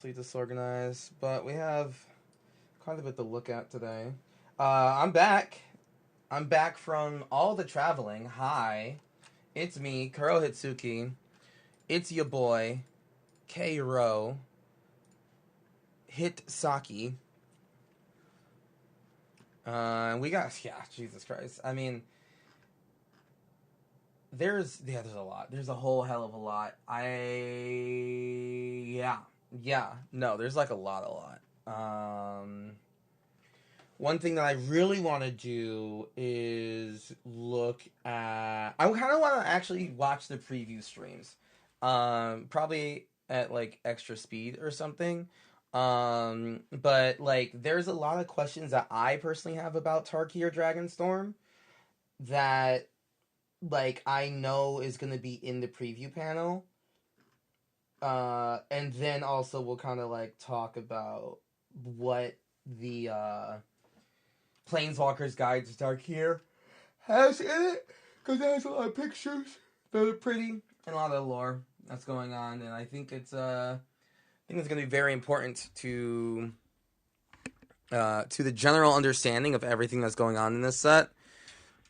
Disorganized, but we have quite a bit to look at today. I'm back. I'm back from all the traveling. Hi, it's me, Kuro Hitsuki. It's your boy, K-Ro, Hit Saki. We got, Jesus Christ. I mean, there's a lot. There's a whole hell of a lot. No, there's like a lot. One thing that I really want to do is look at. I kind of want to actually watch the preview streams, probably at like extra speed or something. But like, there's a lot of questions that I personally have about Tarkir Dragonstorm that like I know is going to be in the preview panel. And then also we'll kind of like talk about what the Planeswalker's Guide to Tarkir has in it, because it has a lot of pictures that are pretty and a lot of lore that's going on, and I think it's going to be very important to the general understanding of everything that's going on in this set.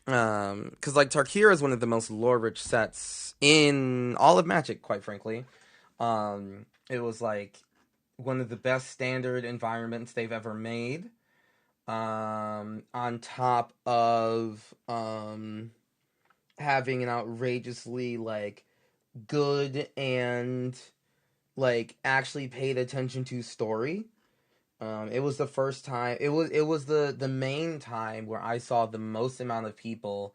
Because like Tarkir is one of the most lore-rich sets in all of Magic, quite frankly. It was like one of the best standard environments they've ever made. On top of having an outrageously like good and like actually paid attention to story. It was the first time. It was the main time where I saw the most amount of people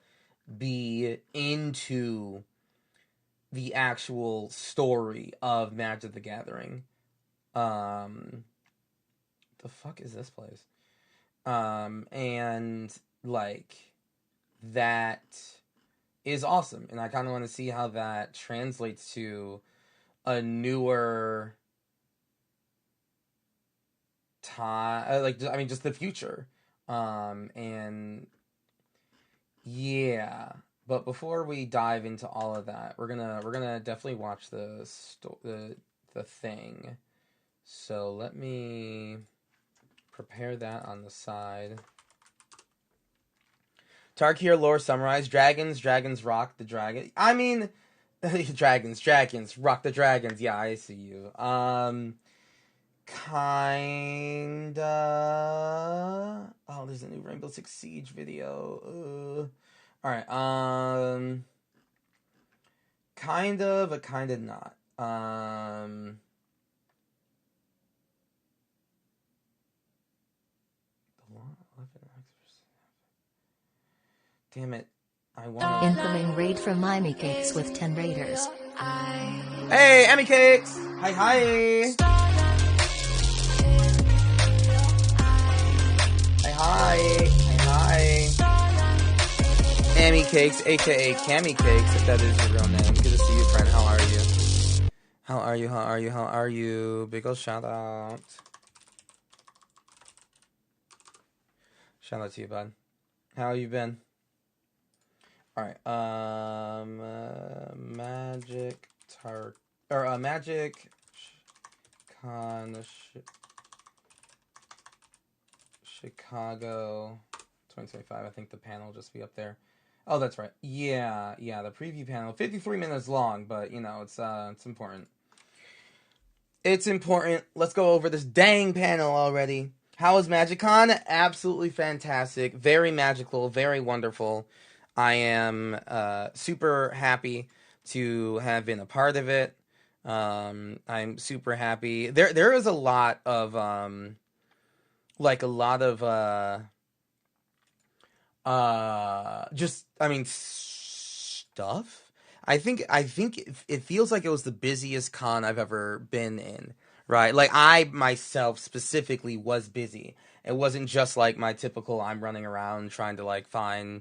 be into the actual story of Magic the Gathering. The fuck is this place? And like that is awesome, and I kind of want to see how that translates to a newer time, like I mean, just the future, and yeah. But before we dive into all of that, we're gonna definitely watch the thing. So let me prepare that on the side. Tarkir lore summarized. Dragons rock the dragon. I mean, dragons rock the dragons. Yeah, I see you. Kinda. Oh, there's a new Rainbow Six Siege video. All right. Kind of, but kind of not. Damn it. I want incoming raid from Miami Cakes with 10 raiders. Hey, Emmy Cakes! Hi, hi! Hi, hi! Emmy Cakes, aka Cammy Cakes, if that is your real name. Good to see you, friend. How are you? How are you? Big ol' shout out. Shout out to you, bud. How you been? Alright, Magic Con Chicago 2025. I think the panel will just be up there. Oh, that's right. Yeah, the preview panel. 53 minutes long, but you know, it's important. It's important. Let's go over this dang panel already. How was MagicCon? Absolutely fantastic. Very magical, very wonderful. I am super happy to have been a part of it. I'm super happy. There is a lot of just I mean stuff. I think it feels like it was the busiest con I've ever been in. Right? Like I myself specifically was busy. It wasn't just like my typical I'm running around trying to like find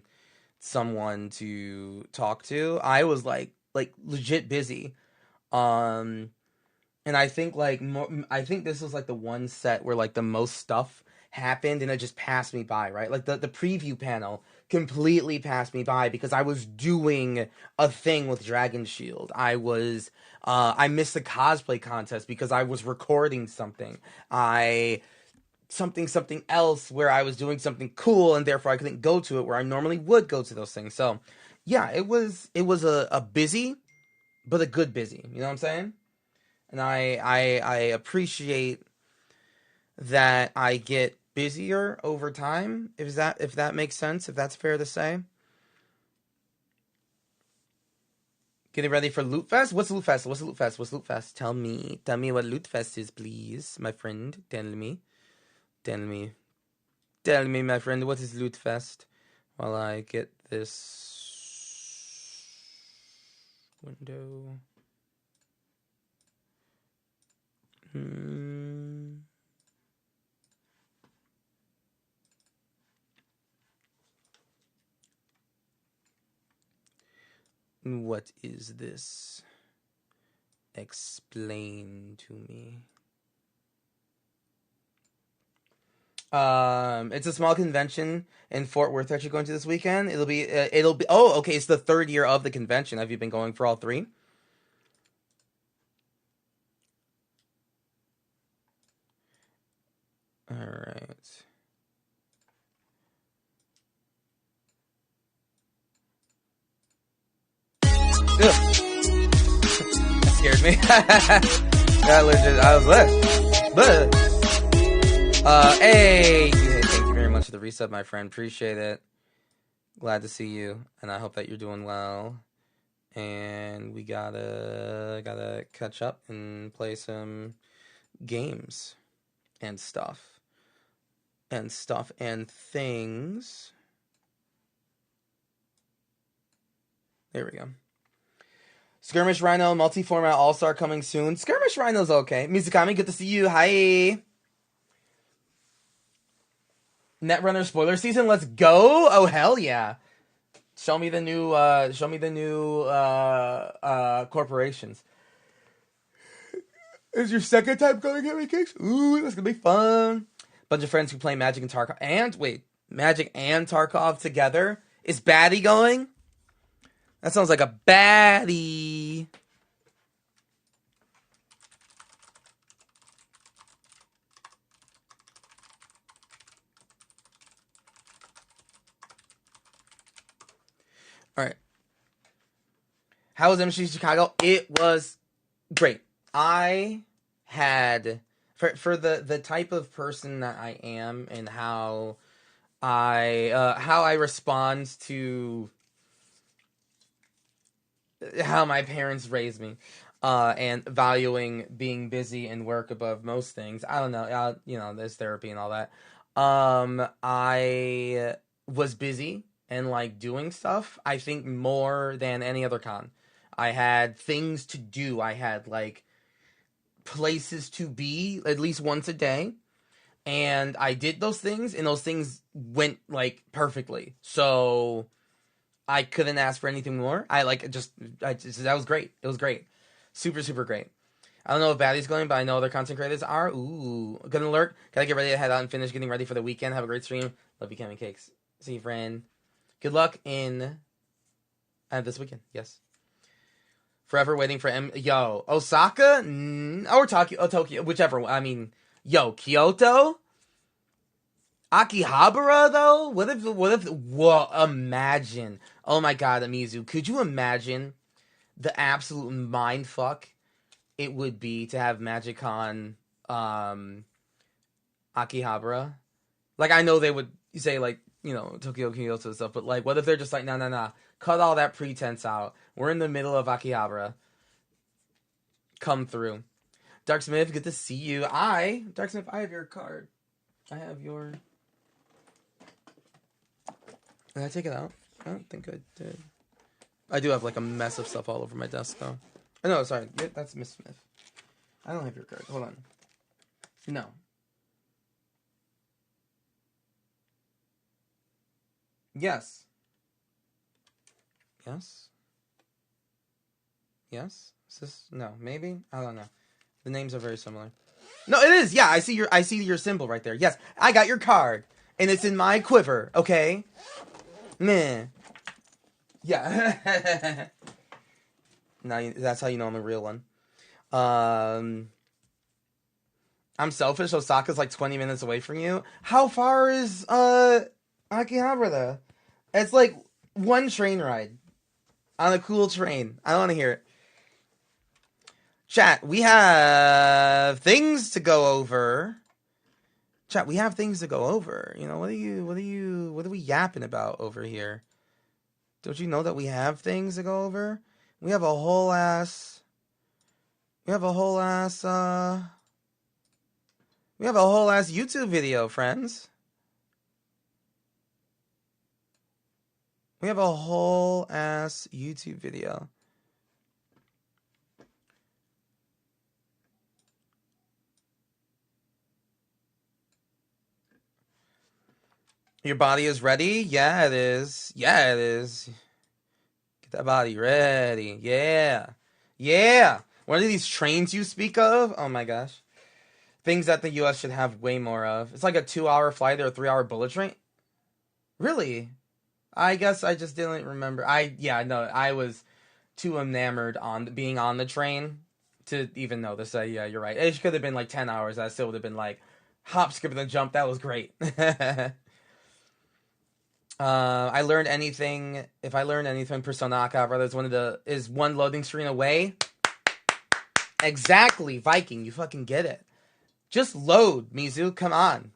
someone to talk to. I was like legit busy. And I think I think this was like the one set where like the most stuff happened and it just passed me by, right? Like the preview panel completely passed me by because I was doing a thing with Dragon Shield. I missed the cosplay contest because I was recording something. Something else where I was doing something cool and therefore I couldn't go to it where I normally would go to those things. So yeah, it was a busy, but a good busy. You know what I'm saying? And I appreciate that I get busier over time, if that makes sense, if that's fair to say. Getting ready for Loot Fest? What's Loot Fest? What's Loot Fest? What's Loot Fest? Tell me what Loot Fest is, please, my friend. Tell me, my friend. What is Loot Fest? While I get this window. What is this? Explain to me. It's a small convention in Fort Worth that you're going to this weekend. It'll be. Oh, okay. It's the third year of the convention. Have you been going for all three? All right. Ugh. That scared me. That legit. I was but. Hey, thank you very much for the resub, my friend. Appreciate it. Glad to see you, and I hope that you're doing well. And we gotta catch up and play some games and stuff and things. There we go. Skirmish Rhino multi-format all-star coming soon. Skirmish Rhino's okay. Mizukami, good to see you. Hi. Netrunner spoiler season, let's go! Oh hell yeah! Show me the new corporations. Is your second time going to get me cakes? Ooh, that's gonna be fun. Bunch of friends who play Magic and Tarkov. Magic and Tarkov together. Is Batty going? That sounds like a baddie. All right. How was MC Chicago? It was great. I had for the type of person that I am and how I respond to how my parents raised me, and valuing being busy and work above most things. I don't know. There's therapy and all that. I was busy and like doing stuff. I think more than any other con. I had things to do. I had like places to be at least once a day. And I did those things, and those things went like perfectly. So I couldn't ask for anything more. That was great. It was great. Super, super great. I don't know if Batty's going, but I know other content creators are. Ooh, gonna lurk. Gotta get ready to head out and finish getting ready for the weekend. Have a great stream. Love you, Kevin Cakes. See you, friend. Good luck in this weekend. Yes. Forever waiting for Osaka? Or Tokyo, whichever one. I mean, Kyoto? Akihabara, though? Imagine. Oh my god, Amizu. Could you imagine the absolute mindfuck it would be to have MagicCon, Akihabara? Like, I know they would say, like, Tokyo, Kyoto and stuff, but, like, what if they're just like, nah. Cut all that pretense out. We're in the middle of Akihabara. Come through. Darksmith, good to see you. Darksmith, I have your card. I have your... Did I take it out? I don't think I did. I do have, like, a mess of stuff all over my desk, though. Oh, no, sorry. That's Miss Smith. I don't have your card. Hold on. No. Yes. Yes? Yes? Is this... No, maybe? I don't know. The names are very similar. No, it is! Yeah, I see your symbol right there. Yes, I got your card. And it's in my quiver, okay? Meh. Yeah. Now that's how you know I'm a real one. I'm selfish. Osaka's like 20 minutes away from you. How far is Akihabara? It's like one train ride on a cool train. I don't want to hear it. Chat, we have things to go over. Chat, we have things to go over. You know, what are we yapping about over here? Don't you know that we have things to go over? We have a whole ass YouTube video, friends. We have a whole ass YouTube video. Your body is ready? Yeah, it is. Yeah, it is. Get that body ready. Yeah. Yeah. What are these trains you speak of? Oh my gosh. Things that the US should have way more of. It's like a 2-hour flight or a 3-hour bullet train. Really? I guess I just didn't remember. I was too enamored on being on the train to even know this. Yeah, you're right. It could have been like 10 hours. I still would have been like, hop, skip, and then jump. That was great. I learned anything. If I learned anything, Persona Akava is one loading screen away. Exactly, Viking. You fucking get it. Just load, Mizu. Come on.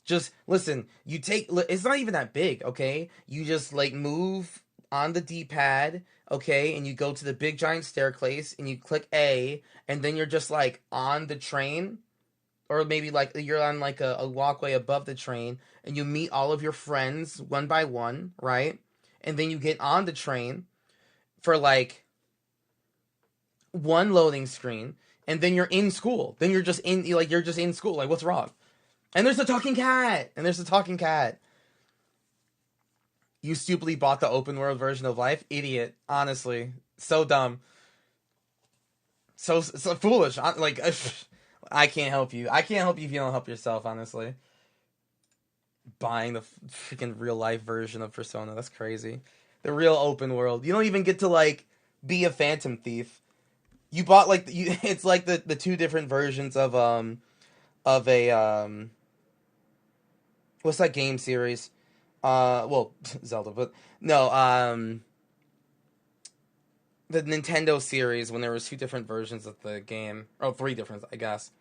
Just listen. It's not even that big, okay? You just like move on the D-pad, okay, and you go to the big giant staircase and you click A, and then you're just like on the train. Or maybe like you're on like a walkway above the train and you meet all of your friends one by one, right? And then you get on the train for like one loading screen and then you're in school. Then you're just in school. Like, what's wrong? And there's a talking cat. You stupidly bought the open world version of life. Idiot. Honestly. So dumb. So foolish. Like, I can't help you. I can't help you if you don't help yourself, honestly. Buying the freaking real life version of Persona. That's crazy. The real open world. You don't even get to like be a phantom thief. You bought like it's like the two different versions of a what's that game series? Well, Zelda, but no, the Nintendo series when there was two different versions of the game, or three different, I guess.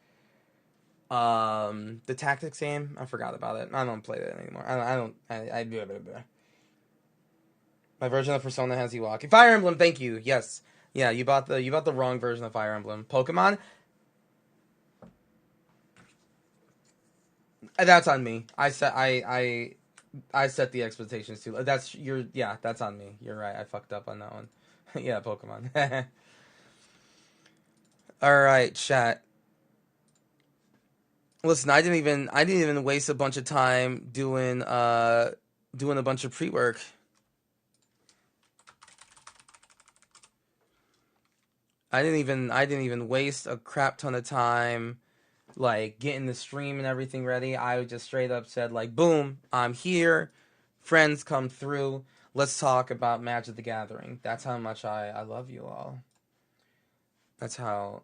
The tactics game, I forgot about it. I don't play that anymore. I blah, blah, blah. My version of Persona has you walking. Fire Emblem, thank you. Yes, yeah, you bought the wrong version of Fire Emblem. Pokemon. That's on me. I set the expectations too. That's on me. You're right. I fucked up on that one. Yeah, Pokemon. All right, chat. Listen, I didn't even waste a bunch of time doing a bunch of pre-work. I didn't even waste a crap ton of time like getting the stream and everything ready. I just straight up said like, boom, I'm here. Friends come through. Let's talk about Magic the Gathering. That's how much I love you all. That's how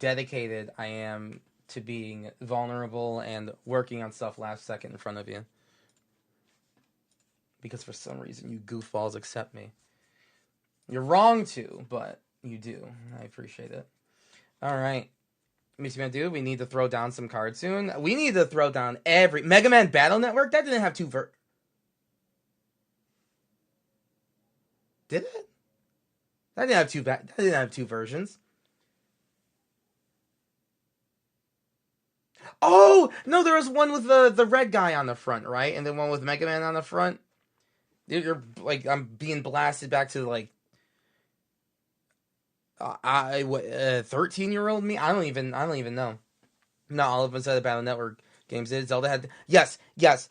dedicated I am to being vulnerable and working on stuff last second in front of you. Because for some reason you goofballs accept me. You're wrong to, but you do. I appreciate it. All right. Dude, we need to throw down some cards soon. We need to throw down every Mega Man Battle Network. That didn't have two did it? That didn't have two versions. Oh no, there was one with the red guy on the front, right, and then one with Mega Man on the front. You're like, I'm being blasted back to like 13-year-old me. I don't even know. Not all of us had the Battle Network games did. Zelda had yes.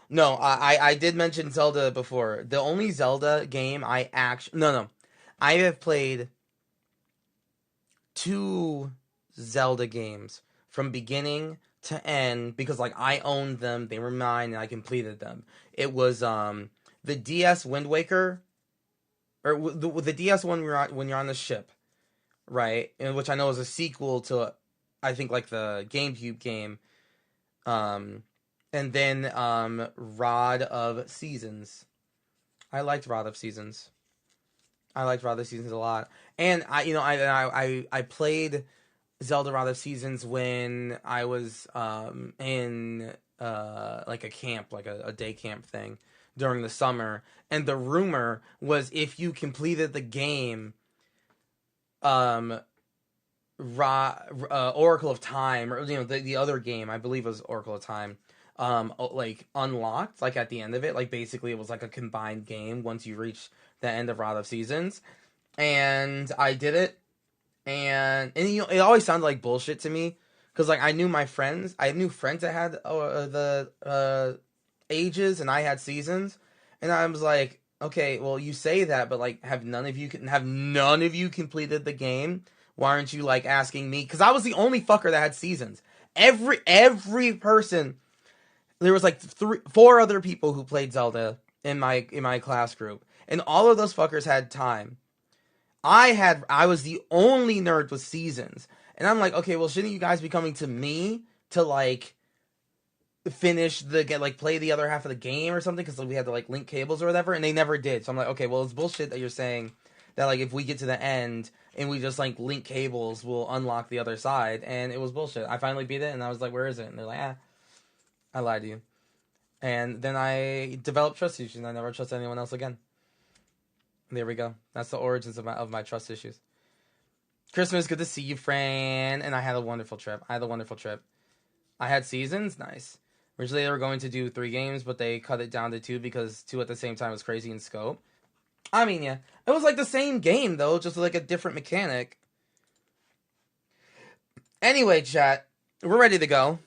No, I did mention Zelda before. The only Zelda game I have played 2 Zelda games from beginning to end because like I owned them, they were mine, and I completed them. It was the DS Wind Waker, or the DS one when you're on the ship, right? And which I know is a sequel to, I think like the GameCube game. And then Rod of Seasons. I liked Rod of Seasons. I liked Rod of Seasons a lot, and I played Zelda Rod of Seasons when I was in like a camp, like a day camp thing during the summer, and the rumor was if you completed the game, Oracle of Time, or the other game I believe was Oracle of Time, like unlocked like at the end of it, like basically it was like a combined game once you reach the end of Rod of Seasons, and I did it, and it always sounded like bullshit to me because like I knew friends that had the ages and I had seasons, and I was like, okay, well you say that, but like have none of you completed the game? Why aren't you like asking me? Because I was the only fucker that had seasons. Every person, there was like four other people who played Zelda in my class group, and all of those fuckers had time. I was the only nerd with seasons, and I'm like, okay, well, shouldn't you guys be coming to me to like finish play the other half of the game or something? Because we had to like link cables or whatever, and they never did. So I'm like, okay, well, it's bullshit that you're saying that like if we get to the end and we just like link cables, we'll unlock the other side, and it was bullshit. I finally beat it, and I was like, where is it? And they're like, I lied to you. And then I developed trust issues, and I never trust anyone else again. There we go. That's the origins of my trust issues. Christmas, good to see you, Fran. And I had a wonderful trip. I had seasons, nice. Originally they were going to do 3 games, but they cut it down to 2 because 2 at the same time was crazy in scope. I mean, yeah. It was like the same game, though, just like a different mechanic. Anyway, chat, we're ready to go.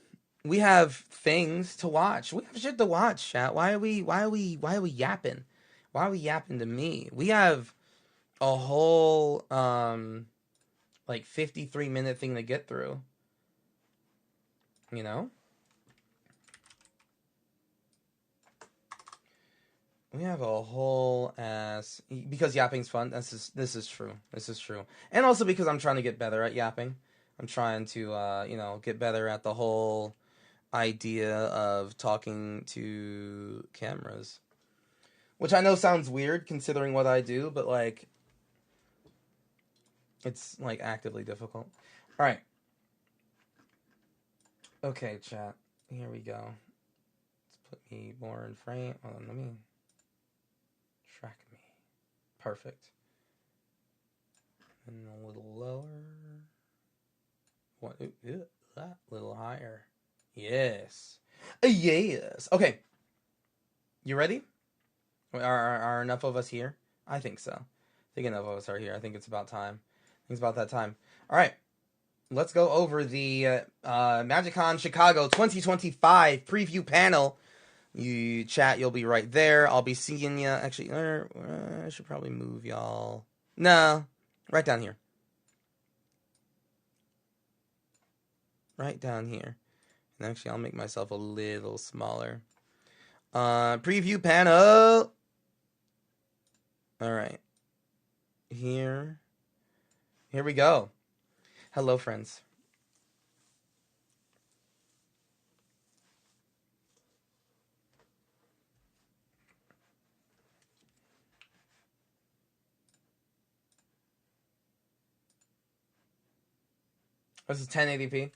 We have things to watch. We have shit to watch, chat. Why are we yapping? Why are we yapping to me? We have a whole like 53-minute thing to get through. You know? We have a whole ass, because yapping's fun. This is true. And also because I'm trying to get better at yapping. I'm trying to get better at the whole idea of talking to cameras, which I know sounds weird considering what I do, but like it's like actively difficult. All right. Okay, chat. Here we go. Let's put me more in frame. Hold on, let me track me. Perfect. And a little lower. What? A little higher. Yes. Yes. Okay. You ready? Are enough of us here? I think so. I think enough of us are here. I think it's about time. I think it's about that time. All right. Let's go over the MagicCon Chicago 2025 preview panel. You chat, you'll be right there. I'll be seeing you. Actually, I should probably move y'all. No, right down here. Right down here. And actually, I'll make myself a little smaller. Preview panel. All right. Here we go. Hello, friends. This is 1080p.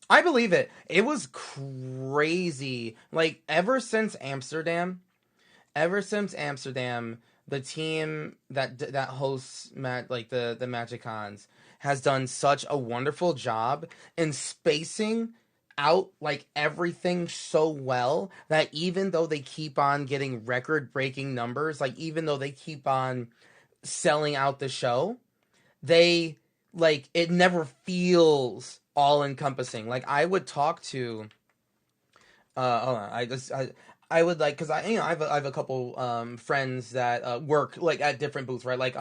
I believe it. It was crazy. Like, ever since Amsterdam, the team that hosts the MagicCons has done such a wonderful job in spacing out like everything so well that even though they keep on getting record-breaking numbers, like even though they keep on selling out the show, they like it never feels all encompassing. Like I would talk to hold on, I would like, because I have a couple friends that work like at different booths, right? Like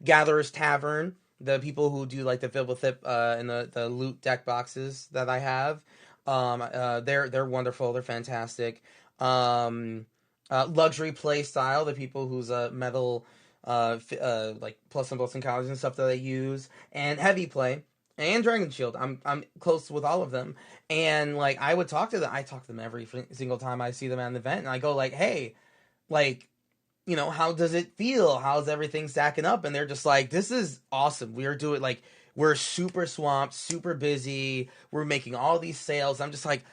Gatherer's Tavern, the people who do like the 𝔹𝕃ℂ𝔻 and the loot deck boxes that I have. They're wonderful. They're fantastic. Luxury play style, the people whose metal like plus and counters and stuff that they use, and heavy play and Dragon Shield. I'm close with all of them, and like I would talk to them. I talk to them every single time I see them at an event, and I go like, hey, like, you know, how does it feel? How's everything stacking up? And they're just like, this is awesome. We are doing like, we're super swamped, super busy. We're making all these sales. I'm just like,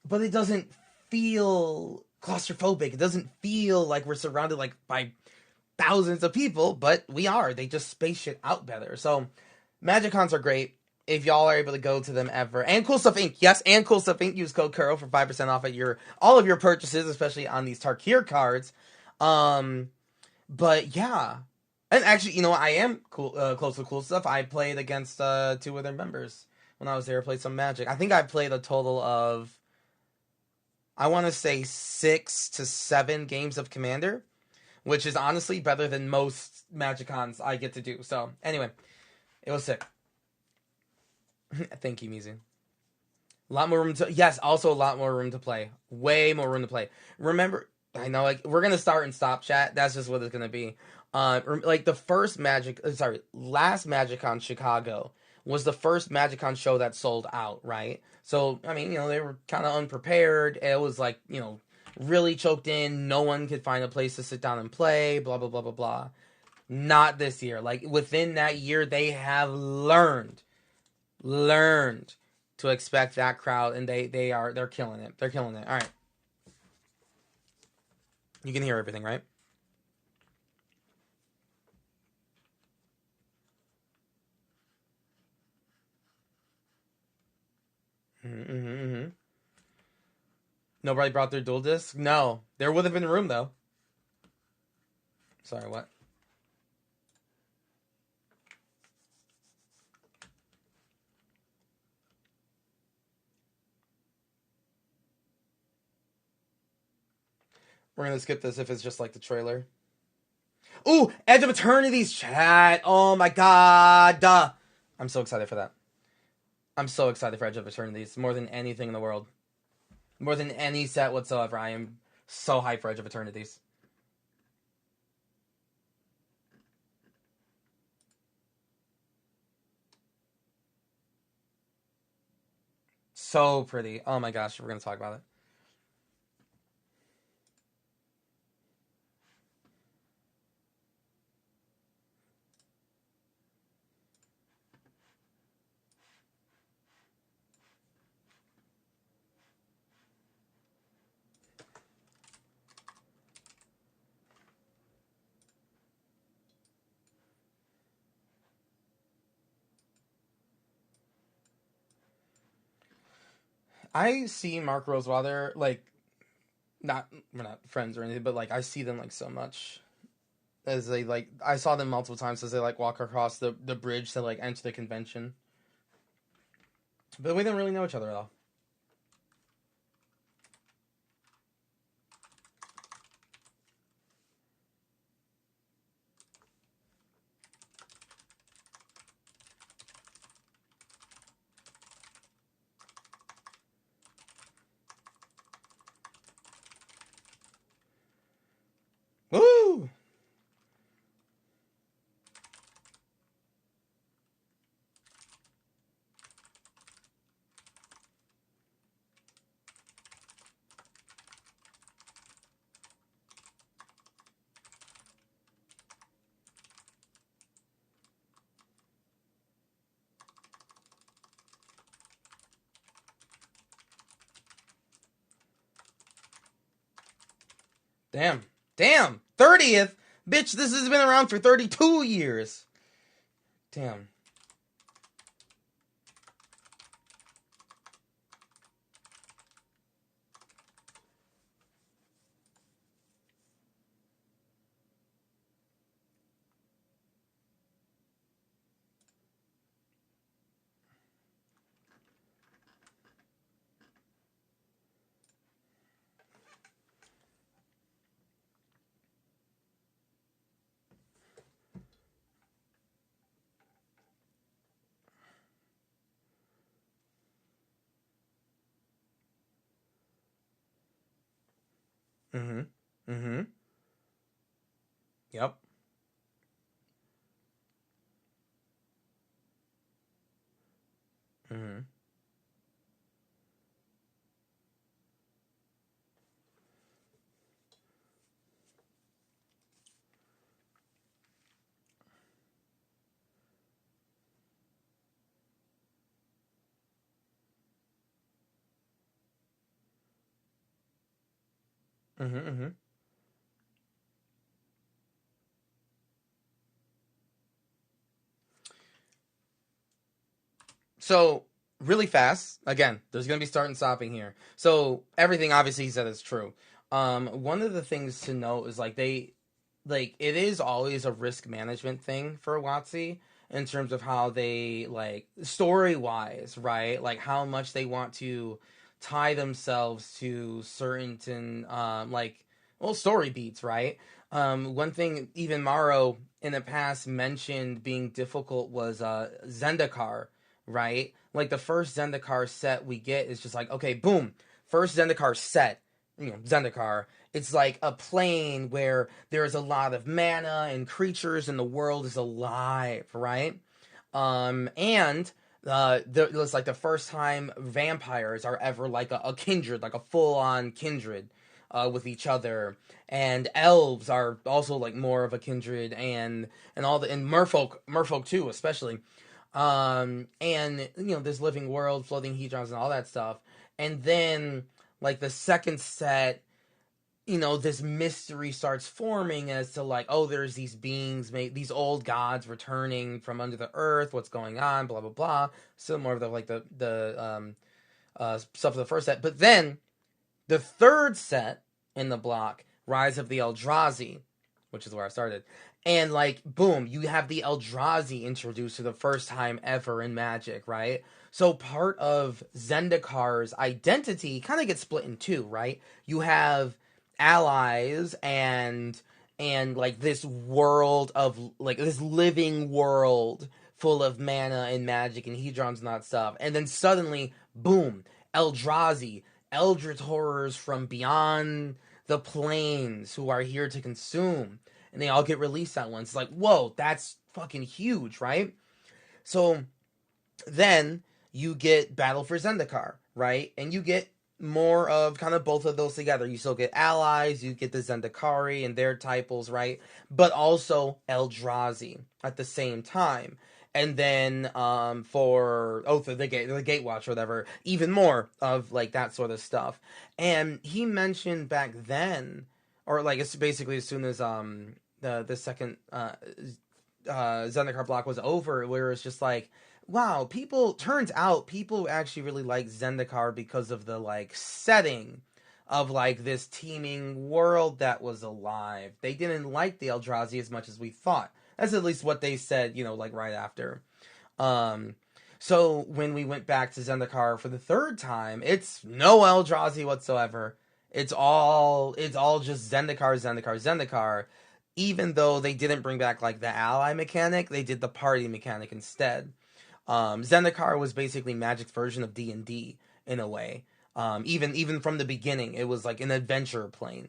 but it doesn't feel claustrophobic. It doesn't feel like we're surrounded like by thousands of people, but we are. They just space shit out better. So Magic Cons are great. If y'all are able to go to them ever. And Cool Stuff Inc. Yes, and Cool Stuff Inc. Use code Kuro for 5% off at all of your purchases, especially on these Tarkir cards. But yeah. And actually, you know what? I am close to Cool Stuff. I played against 2 of their members when I was there. I played some Magic. I think I played a total of, I want to say 6 to 7 games of Commander, which is honestly better than most Magic Cons I get to do. So, anyway, it was sick. Thank you, Mizu. A lot more room to... Yes, also a lot more room to play. Way more room to play. Remember... I know, like, we're going to start and stop chat. That's just what it's going to be. Like, the first last MagicCon Chicago was the first MagicCon show that sold out, right? So, I mean, you know, they were kind of unprepared. It was, like, you know, really choked in. No one could find a place to sit down and play, blah, blah, blah, blah, blah. Not this year. Like, within that year, they have learned to expect that crowd, and they're killing it. They're killing it. All right. You can hear everything, right? Mm-hmm. Nobody brought their dual disc? No. There would have been room, though. Sorry, what? We're gonna skip this if it's just like the trailer. Ooh, Edge of Eternity's chat. Oh my god. I'm so excited for that. I'm so excited for Edge of Eternities more than anything in the world. More than any set whatsoever. I am so hyped for Edge of Eternities. So pretty. Oh my gosh, we're gonna talk about it. I see Mark Rosewater, like, we're not friends or anything, but like I see them like so much as they like. I saw them multiple times as they like walk across the bridge to like enter the convention, but we didn't really know each other at all. Woo! Damn, 30th, bitch. This has been around for 32 years. Damn. Mm-hmm. Mm-hmm. Yep. Mm-hmm. Mm-hmm. Mm-hmm. So really fast. Again, there's gonna be starting stopping here. So everything obviously he said is true. One of the things to note is like it is always a risk management thing for WotC in terms of how they like story wise, right? Like how much they want to tie themselves to certain story beats, right? One thing even Maro in the past mentioned being difficult was Zendikar, right? Like the first Zendikar set we get is just like, okay, boom, first Zendikar set, Zendikar. It's like a plane where there's a lot of mana and creatures and the world is alive, right? And it was like the first time vampires are ever like a kindred, like a full on kindred. With each other, and elves are also like more of a kindred, and all the and merfolk too, especially and this living world, floating hedrons, and all that stuff. And then like the second set, this mystery starts forming as to like, oh, there's these beings, these old gods returning from under the earth. What's going on? Blah blah blah. Similar to like the stuff of the first set, but then the third set in the block, Rise of the Eldrazi, which is where I started. And like, boom, you have the Eldrazi introduced for the first time ever in Magic, right? So part of Zendikar's identity kind of gets split in two, right? You have allies and like this world of like this living world full of mana and magic and hedrons and that stuff. And then suddenly, boom, Eldrazi, eldritch horrors from beyond the planes who are here to consume, and they all get released at once. It's like, whoa, that's fucking huge, right? So then you get Battle for Zendikar, right? And you get more of kind of both of those together. You still get allies, you get the Zendikari and their typals, right? But also Eldrazi at the same time. And then for for the Gatewatch or whatever, even more of like that sort of stuff. And he mentioned back then, or like it's basically as soon as the second Zendikar block was over, where it's just like, wow, turns out people actually really like Zendikar because of the like setting of like this teeming world that was alive. They didn't like the Eldrazi as much as we thought. That's at least what they said, like right after. Um, so when we went back to Zendikar for the third time, it's no Eldrazi whatsoever. It's all just Zendikar. Even though they didn't bring back like the ally mechanic, they did the party mechanic instead. Zendikar was basically Magic's version of D&D in a way. Even from the beginning, it was like an adventure plane.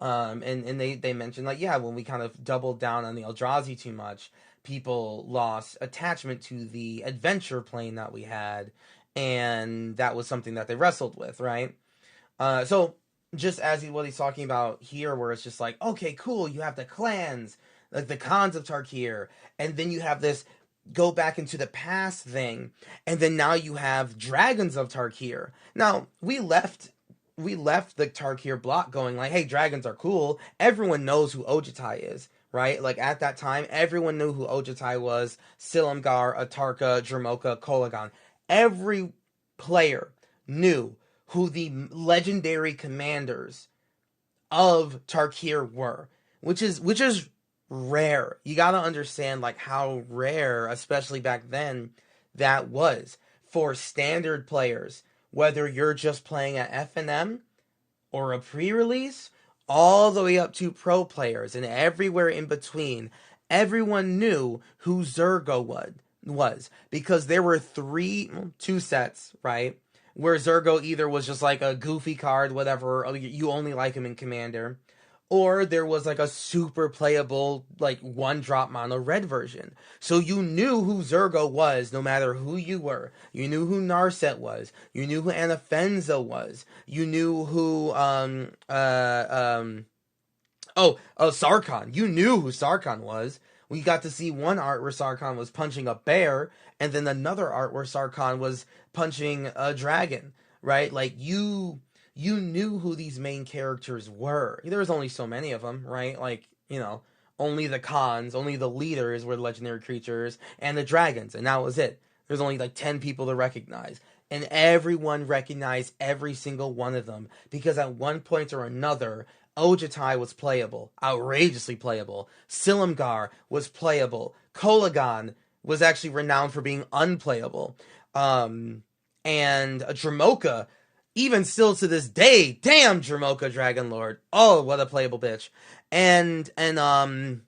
And they mentioned like, yeah, when we kind of doubled down on the Eldrazi too much, people lost attachment to the adventure plane that we had, and that was something that they wrestled with, right? So just as what he's talking about here, where it's just like, okay, cool, you have the clans, like the Khans of Tarkir, and then you have this go back into the past thing, and then now you have Dragons of Tarkir. Now we left the Tarkir block going like, hey, dragons are cool. Everyone knows who Ojutai is, right? Like at that time, everyone knew who Ojutai was, Silumgar, Atarka, Dromoka, Kolagon. Every player knew who the legendary commanders of Tarkir were, which is rare. You got to understand like how rare, especially back then, that was for standard players. Whether you're just playing at FNM or a pre-release, all the way up to pro players and everywhere in between, everyone knew who Zergo was because there were two sets, right? where Zergo either was just like a goofy card, whatever, you only like him in Commander, or there was like a super playable, like one drop mono red version. So you knew who Zergo was no matter who you were. You knew who Narset was. You knew who Anafenza was. You knew who, Sarkhan. You knew who Sarkhan was. We got to see one art where Sarkhan was punching a bear, and then another art where Sarkhan was punching a dragon, right? Like, you knew who these main characters were. There was only so many of them, right? Like, only the Khans, only the leaders were the legendary creatures, and the dragons, and that was it. There's only like 10 people to recognize. And everyone recognized every single one of them, because at one point or another, Ojutai was playable, outrageously playable. Silumgar was playable. Kolagan was actually renowned for being unplayable. And Dramoka, even still to this day, damn Dramoka Dragon Lord. Oh, what a playable bitch. And Atarka.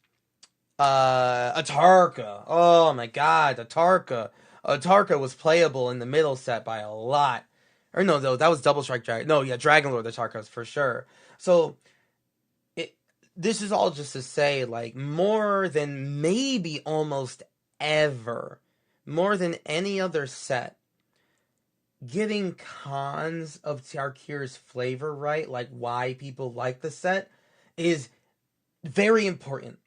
Oh my god, Atarka. Atarka was playable in the middle set by a lot. Or no, that was Double Strike Dragon. No, yeah, Dragon Lord Atarka for sure. So this is all just to say, like, more than maybe almost ever, more than any other set, getting cons of Tarkir's flavor right, like why people like the set, is very important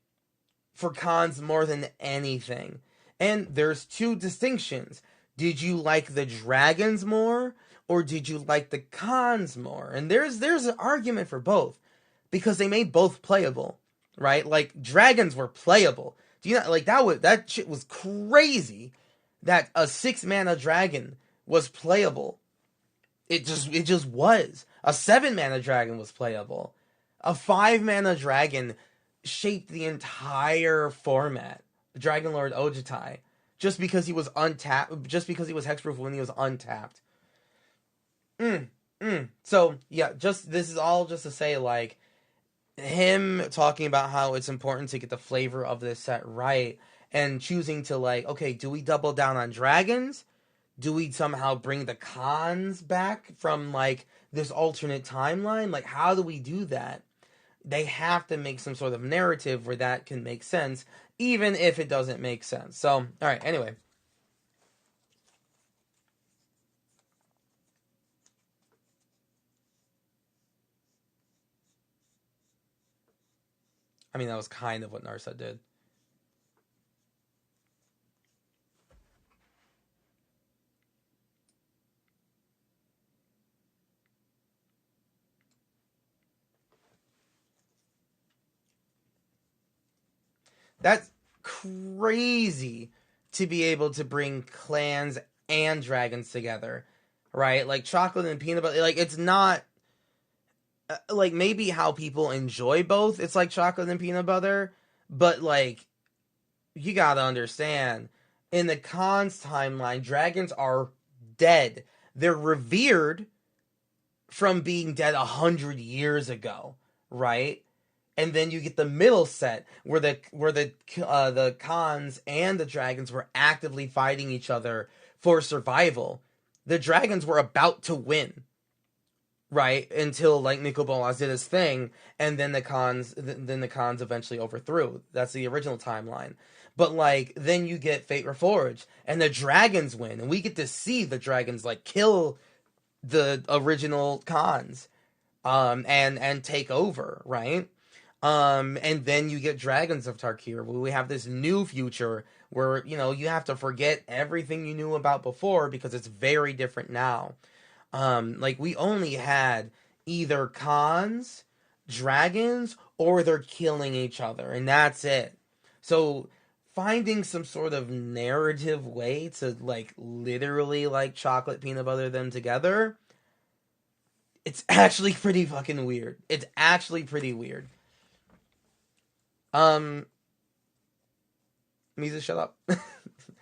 for cons more than anything. And there's two distinctions. Did you like the dragons more, or did you like the cons more? And there's an argument for both, because they made both playable, right? Like, dragons were playable. Do you know, like, that shit was crazy that a 6-mana dragon was playable. It just was. A 7-mana dragon was playable. A 5-mana dragon shaped the entire format. Dragon Lord Ojutai. Just because he was untapped, just because he was hexproof when he was untapped. So, yeah, this is all just to say, like, him talking about how it's important to get the flavor of this set right, and choosing to, like, okay, do we double down on dragons? Do we somehow bring the cons back from, like, this alternate timeline? Like, how do we do that? They have to make some sort of narrative where that can make sense, even if it doesn't make sense. So, all right, anyway. I mean, that was kind of what Narset did. That's crazy to be able to bring clans and dragons together, right? Like, chocolate and peanut butter, like, it's not like, maybe how people enjoy both, it's like chocolate and peanut butter, but, like, you gotta understand, in the cons timeline, dragons are dead. They're revered from being dead 100 years ago, right? And then you get the middle set where the cons and the dragons were actively fighting each other for survival. The dragons were about to win, right? Until, like, Nicol Bolas did his thing, and then the cons eventually overthrew. That's the original timeline. But, like, then you get Fate Reforged, and the dragons win, and we get to see the dragons, like, kill the original cons, and take over, right? And then you get Dragons of Tarkir, where we have this new future where, you have to forget everything you knew about before, because it's very different now. Like, we only had either cons, dragons, or they're killing each other, and that's it. So, finding some sort of narrative way to, like, literally, like, chocolate peanut butter them together, it's actually pretty fucking weird. It's actually pretty weird. Misa, shut up.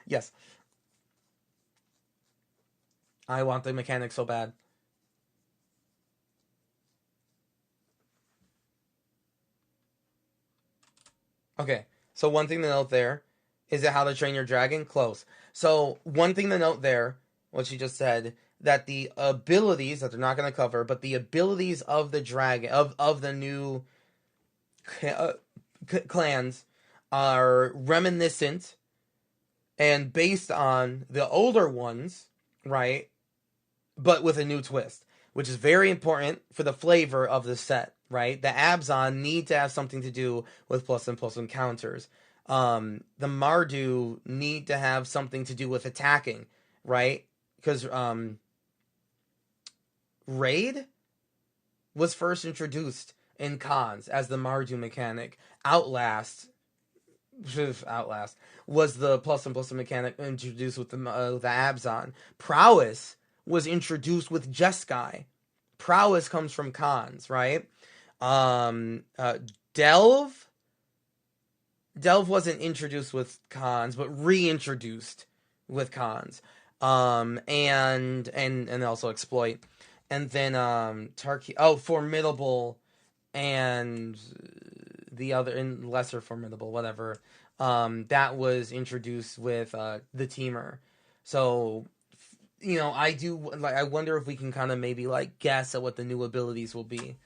Yes. I want the mechanic so bad. Okay, so one thing to note there is that how to train your dragon? Close. So, one thing to note there, what she just said, that the abilities that they're not going to cover, but the abilities of the dragon of the new clans are reminiscent and based on the older ones, right? But with a new twist, which is very important for the flavor of the set, right? The Abzan need to have something to do with plus and plus encounters. The Mardu need to have something to do with attacking, right? Because Raid was first introduced in cons as the Mardu mechanic. Outlast was the plus and plus mechanic introduced with the Abzan. Prowess was introduced with Jeskai. Prowess comes from cons, right? Delve wasn't introduced with cons, but reintroduced with cons. And also exploit. And then formidable and the other and lesser formidable, whatever. That was introduced with the teamer. So I wonder if we can kind of maybe like guess at what the new abilities will be.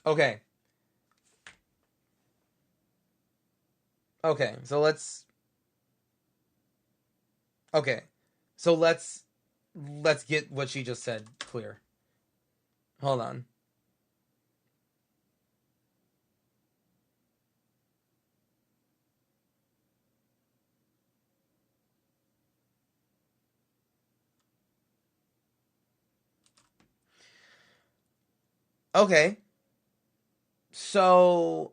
Okay. Okay, so let's let's get what she just said clear. Hold on. Okay. So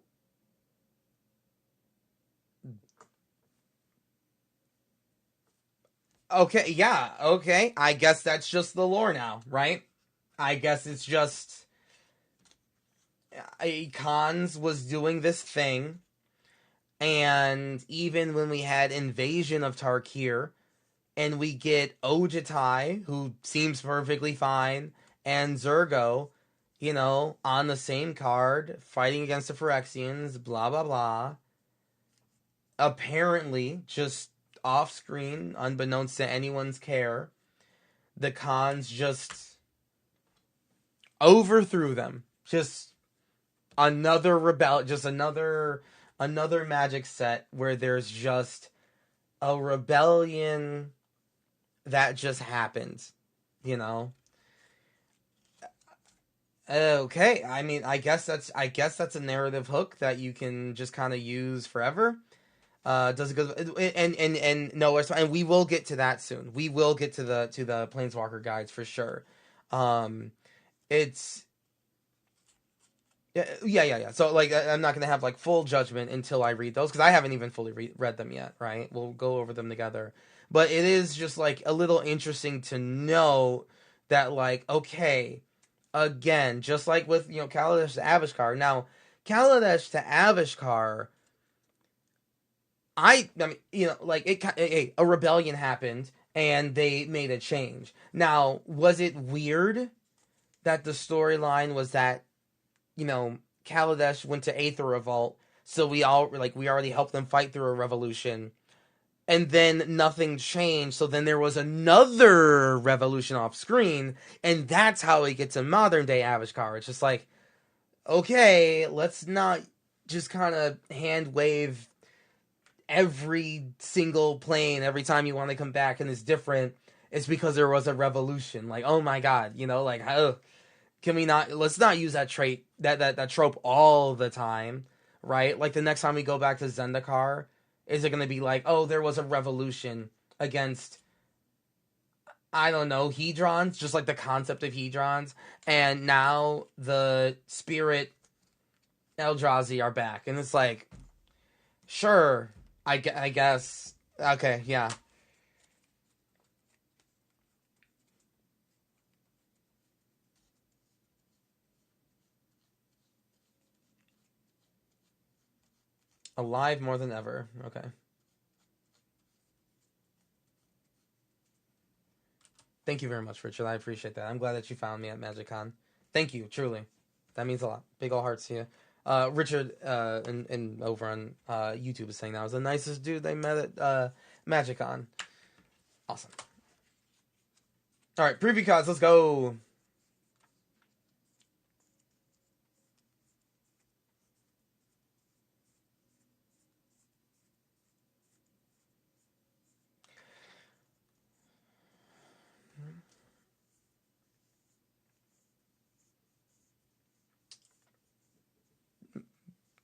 okay, yeah, okay. I guess that's just the lore now, right? I guess it's just Khans was doing this thing, and even when we had invasion of Tarkir, and we get Ojitai, who seems perfectly fine, and Zergo, on the same card, fighting against the Phyrexians, blah, blah, blah. Apparently, just off screen, unbeknownst to anyone's care, the Khans just overthrew them. Just another Magic set where there's just a rebellion that just happened, you know. Okay, I mean, I guess that's a narrative hook that you can just kind of use forever. Does it go and no, and we will get to that soon. We will get to the Planeswalker guides for sure. It's yeah. So like, I'm not gonna have like full judgment until I read those because I haven't even fully read them yet. Right? We'll go over them together. But it is just like a little interesting to know that like, okay, again, just like with Kaladesh to Avishkar. Now, Kaladesh to Avishkar, I mean, like a rebellion happened and they made a change. Now, was it weird that the storyline was that Kaladesh went to Aether Revolt, so we already helped them fight through a revolution, and then nothing changed, so then there was another revolution off screen, and that's how we get to modern day Avishkar. It's just like, okay, let's not just kind of hand wave every single plane every time you want to come back and it's different. It's because there was a revolution. Like, oh my god, like, can we not? Let's not use that trait, that trope all the time, right? Like the next time we go back to Zendikar, is it going to be like, oh, there was a revolution against, I don't know, Hedrons, just like the concept of Hedrons, and now the spirit Eldrazi are back, and it's like, sure, I guess, okay, yeah. Alive more than ever. Okay. Thank you very much, Richard. I appreciate that. I'm glad that you found me at MagicCon. Thank you, truly. That means a lot. Big ol' hearts to you. Richard and over on YouTube is saying that was the nicest dude they met at MagicCon. Awesome. All right, preview cards. Let's go.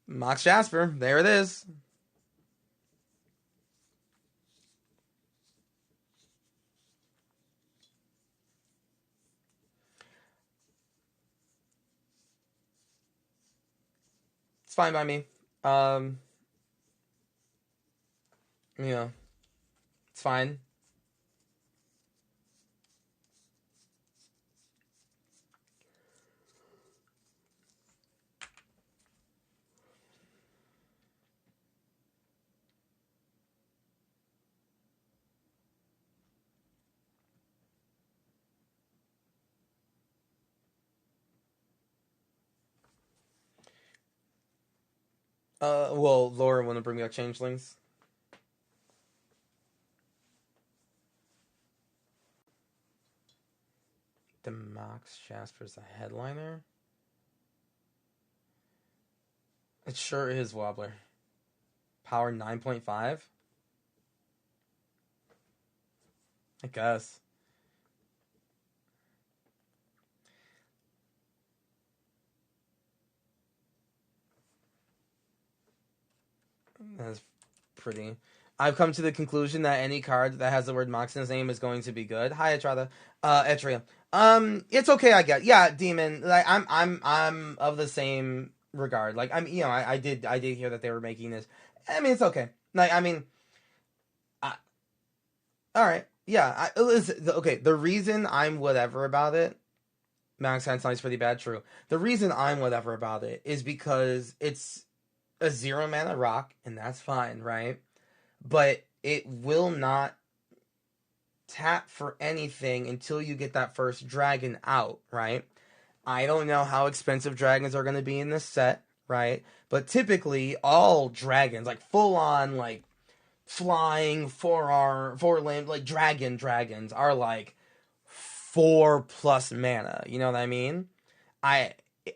Mox Jasper. There it is. It's fine by me. Yeah, it's fine. Well, Laura want to bring back changelings. The Mox Jasper's the headliner. It sure is Wobbler. Power 9.5. I guess. That's pretty. I've come to the conclusion that any card that has the word Mox in his name is going to be good. Hi, Etrada. Etria. It's okay, I guess. Yeah, Demon. Like, I'm of the same regard. Like, I did hear that they were making this. I mean, it's okay. Like, I mean, all right. Yeah. Okay. The reason I'm whatever about it, Max Hansen's pretty bad. True. The reason I'm whatever about it is because it's a 0 mana rock, and that's fine, right? But it will not tap for anything until you get that first dragon out, right? I don't know how expensive dragons are going to be in this set, right? But typically, all dragons, like full on, like flying, four limb, like dragons, are like 4+ mana. You know what I mean?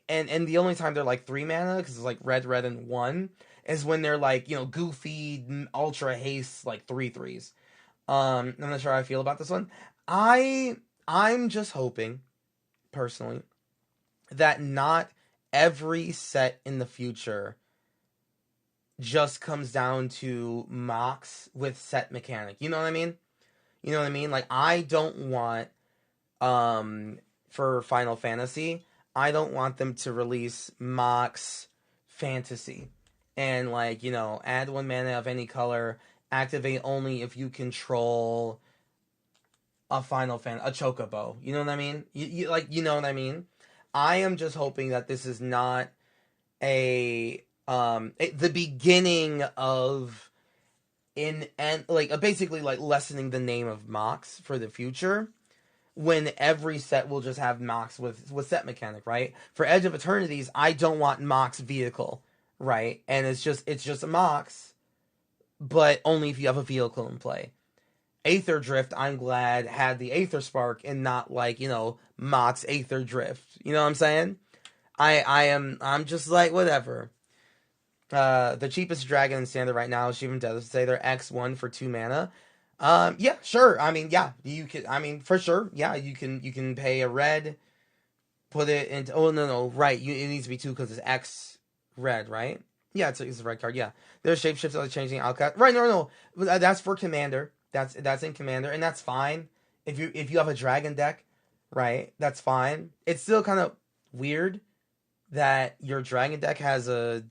And the only time they're like 3 mana, because it's like red, and 1, is when they're like, goofy, ultra haste, like 3/3s. I'm not sure how I feel about this one. I'm just hoping, personally, that not every set in the future just comes down to Mox with set mechanic. You know what I mean? You know what I mean? Like, I don't want, for Final Fantasy, I don't want them to release Mox Fantasy and, like, add 1 mana of any color, activate only if you control a a chocobo. You know what I mean? You know what I mean? I am just hoping that this is not the beginning of basically like lessening the name of Mox for the future, when every set will just have Mox with set mechanic, right? For Edge of Eternities, I don't want Mox vehicle, right? And it's just a Mox, but only if you have a vehicle in play. Aether Drift, I'm glad, had the Aether Spark and not like, Mox Aether Drift. You know what I'm saying? I'm just like, whatever. The cheapest dragon in standard right now is Shivan Death. Say they're X1 for 2 mana. Yeah, sure. I mean, yeah, you could. I mean, for sure. Yeah, you can pay a red, put it into. Oh no, right. It needs to be 2 because it's X red, right? Yeah, it's a red card. Yeah, there's shapeshifts that are changing outcast. Right? No. That's for commander. That's in commander, and that's fine. If you have a dragon deck, right? That's fine. It's still kind of weird that your dragon deck has a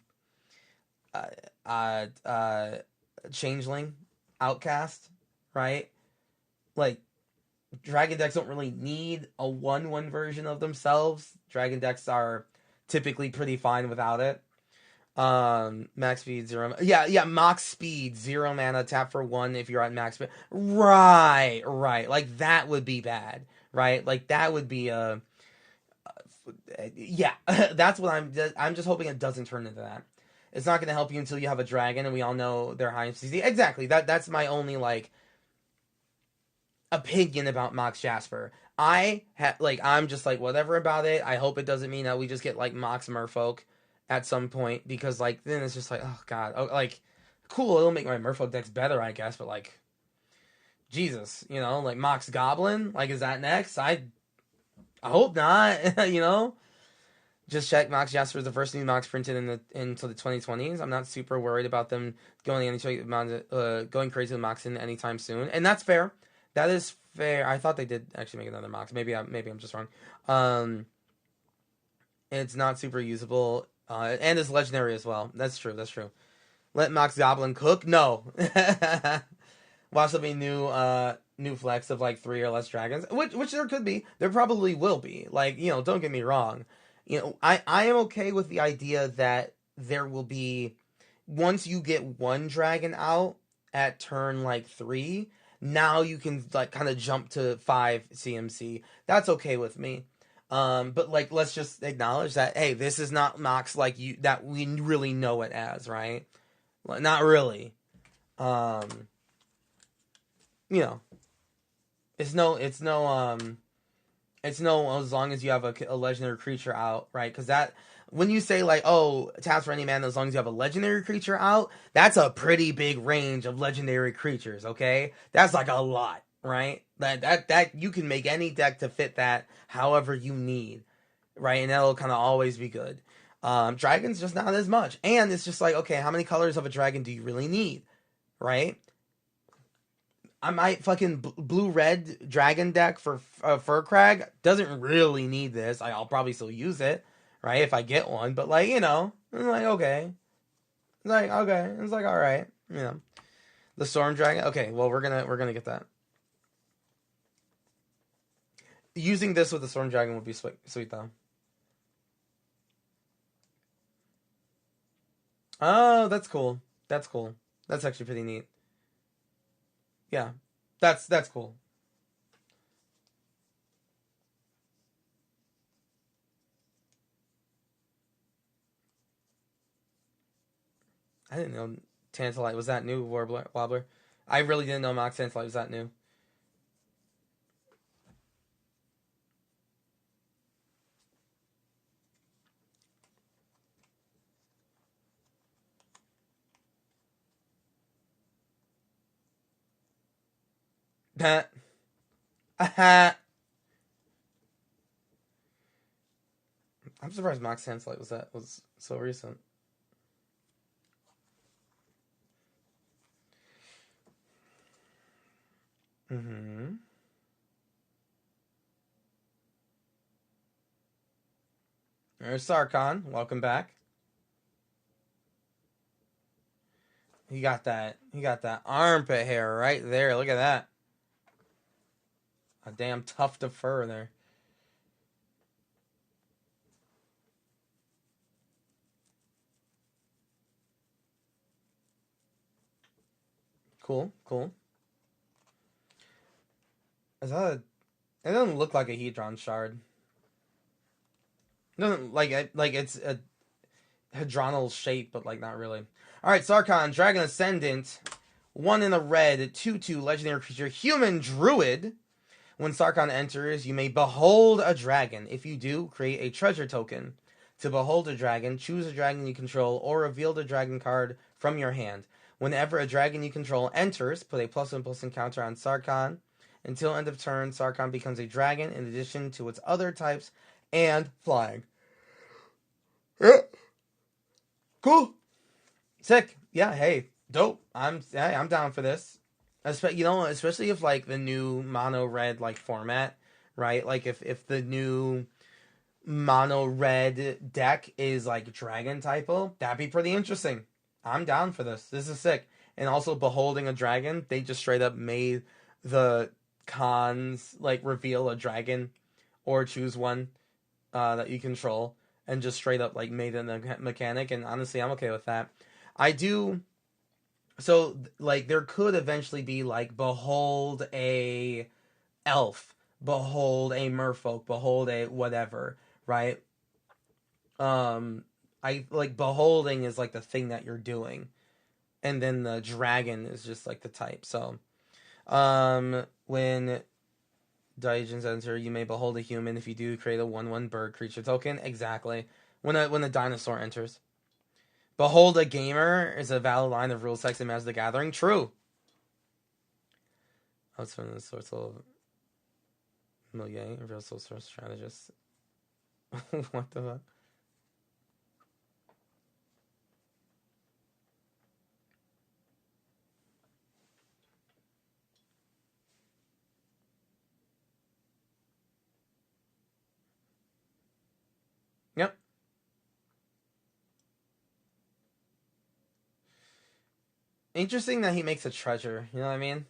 changeling outcast, right? Like, dragon decks don't really need a 1/1 version of themselves. Dragon decks are typically pretty fine without it. Max speed 0. Yeah, Mox speed 0 mana, tap for 1 if you're at max speed. Right. Like, that would be bad, right? Like, that would be yeah, that's what I'm just hoping it doesn't turn into that. It's not going to help you until you have a dragon, and we all know they're high in CC. Exactly. That's my only like opinion about Mox Jasper. I'm just like whatever about it. I hope it doesn't mean that we just get like Mox Merfolk at some point, because like then it's just like, oh god, like cool, it'll make my Merfolk decks better, I guess, but like Jesus, like Mox Goblin, like is that next? I hope not, Just check Mox Jasper is the first new Mox printed into the 2020s. I'm not super worried about them going crazy with Mox in anytime soon, and that's fair. That is fair. I thought they did actually make another Mox. Maybe I'm just wrong. It's not super usable, and it's legendary as well. That's true. Let Mox Goblin cook. No. Watch there be new flex of like 3 or less dragons, which there could be. There probably will be. Like, don't get me wrong. I am okay with the idea that there will be, once you get 1 dragon out at turn like 3, now you can like kind of jump to 5 CMC. That's okay with me. But like, let's just acknowledge that, hey, this is not Mox like that we really know it as, right? Not really. It's no, as long as you have a legendary creature out, right? Because that, when you say like, oh, taps for any mana as long as you have a legendary creature out, that's a pretty big range of legendary creatures, okay? That's like a lot, right? That you can make any deck to fit that however you need, right? And that'll kind of always be good. Dragons just not as much. And it's just like, okay, how many colors of a dragon do you really need, right? I might fucking blue-red dragon deck for Furcrag doesn't really need this. I'll probably still use it, right, if I get one. But like, I'm like, okay. It's like, okay. It's like, all right. The Storm Dragon. Okay, well, we're gonna get that. Using this with the Storm Dragon would be sweet though. Oh, that's cool. That's cool. That's actually pretty neat. Yeah, that's cool. I didn't know Tantalite was that new, Wobbler. I really didn't know Mox Tantalite was that new. I'm surprised Mox Tantalite was so recent. Mm-hmm. There's Sarkhan. Welcome back. He got that armpit hair right there. Look at that. A damn tuft of fur there. Cool. Is that it doesn't look like a Hedron shard. It doesn't like it's a Hadronal shape, but like not really. Alright, Sarkhan, Dragon Ascendant. 1 in a red, 2/2 legendary creature, human druid. When Sarkhan enters, you may behold a dragon. If you do, create a treasure token. To behold a dragon, choose a dragon you control, or reveal the dragon card from your hand. Whenever a dragon you control enters, put a +1/+1 counter on Sarkhan. Until end of turn, Sarkhan becomes a dragon in addition to its other types and flying. Yeah. Cool. Sick. Yeah, hey, dope. I'm down for this. Especially if like the new mono red like format, right? Like if the new mono red deck is like dragon typo, that'd be pretty interesting. I'm down for this. This is sick. And also beholding a dragon, they just straight up made the cons like reveal a dragon or choose one that you control, and just straight up like made it a mechanic. And honestly, I'm okay with that. I do. So like there could eventually be like behold a elf, behold a merfolk, behold a whatever, right? I like beholding is like the thing that you're doing, and then the dragon is just like the type. So, when Daijins enter, you may behold a human. If you do, create a 1/1 bird creature token. Exactly. When a dinosaur enters, behold a gamer is a valid line of rules text in Magic the Gathering. True. That's from the source of 𝔹𝕃ℂ𝔻, real source strategist. What the fuck? Yep. Interesting that he makes a treasure. You know what I mean?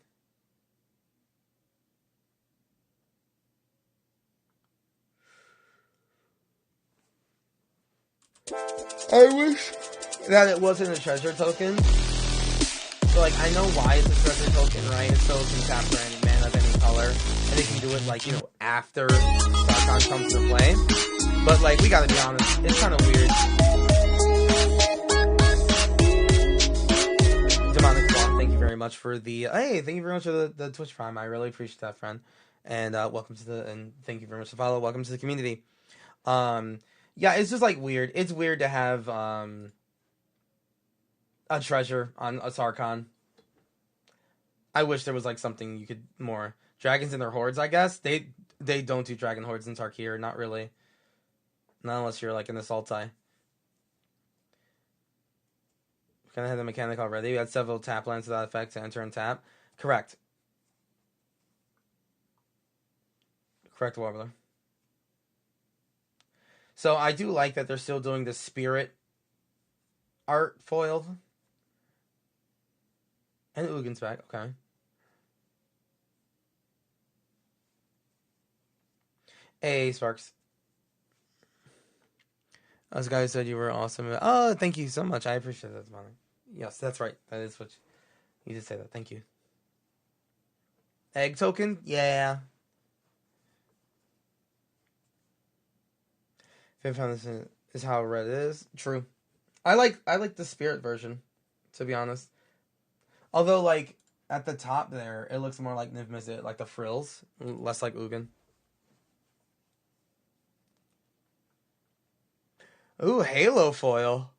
I wish that it wasn't a treasure token. So, like, I know why it's a treasure token, right? It's so it can tap for any mana of any color. And they can do it, like, you know, after Sarkhan comes to play. But, like, we gotta be honest, it's kind of weird. Demonic Swan, thank you very much for the... Hey, thank you very much for the Twitch Prime. I really appreciate that, friend. And welcome to the... And thank you very much for the follow. Welcome to the community. Yeah, it's just, like, weird. It's weird to have a treasure on a Sarkhan. I wish there was, like, something you could more... Dragons in their hordes, I guess. They don't do dragon hordes in Tarkir. Not really. Not unless you're, like, an Assaulti. Kind of had the mechanic already. We had several tap lands to that effect to enter and tap. Correct. Correct, Warbler. So I do like that they're still doing the spirit art foiled. And Ugin's back. Okay. Hey, Sparks. This guy said you were awesome. Oh, thank you so much. I appreciate that, Bonnie. Yes, that's right. That is what you did say that. Thank you. Egg token? Yeah. £5 is how red is. True. I like the spirit version, to be honest. Although, like, at the top there, it looks more like Niv Mizzet, like the frills, less like Ugin. Ooh, Halo foil.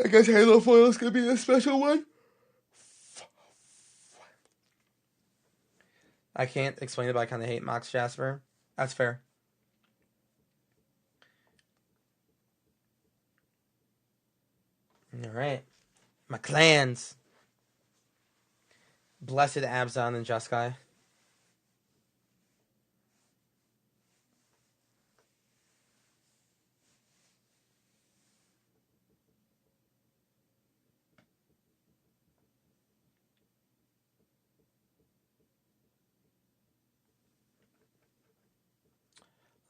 I guess Halo foil is gonna be the special one. I can't explain it, but I kind of hate Mox Jasper. That's fair. All right, my clans. Blessed Abzan and Jeskai.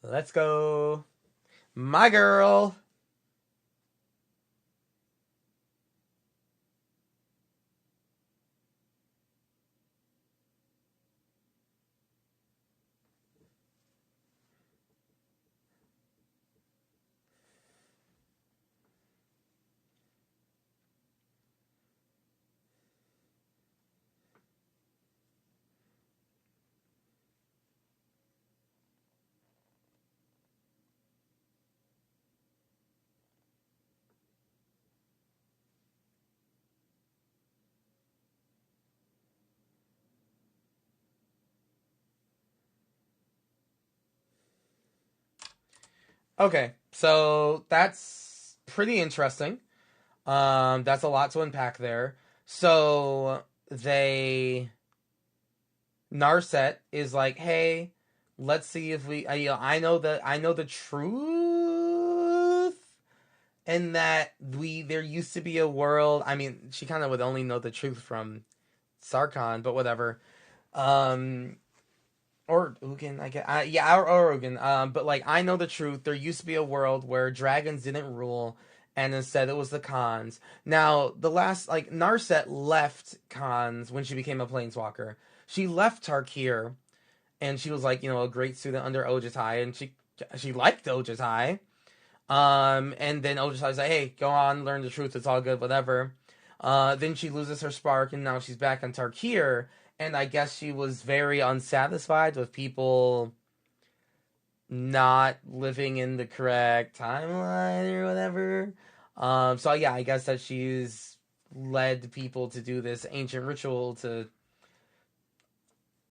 Let's go. My girl. Okay, so that's pretty interesting. That's a lot to unpack there. So Narset is like, hey, let's see if we. I know the truth, and that there used to be a world. I mean, she kind of would only know the truth from Sarkhan, but whatever. Or Ugin, I guess. Yeah, or Ugin. But, like, I know the truth. There used to be a world where dragons didn't rule, and instead it was the Khans. Now, Narset left Khans when she became a planeswalker. She left Tarkir, and she was, like, a great student under Ojutai, and she she liked Ojai. And then Ojai's like, hey, go on, learn the truth. It's all good, whatever. Then she loses her spark, and now she's back on Tarkir. And I guess she was very unsatisfied with people not living in the correct timeline or whatever. So yeah, I guess that she's led people to do this ancient ritual to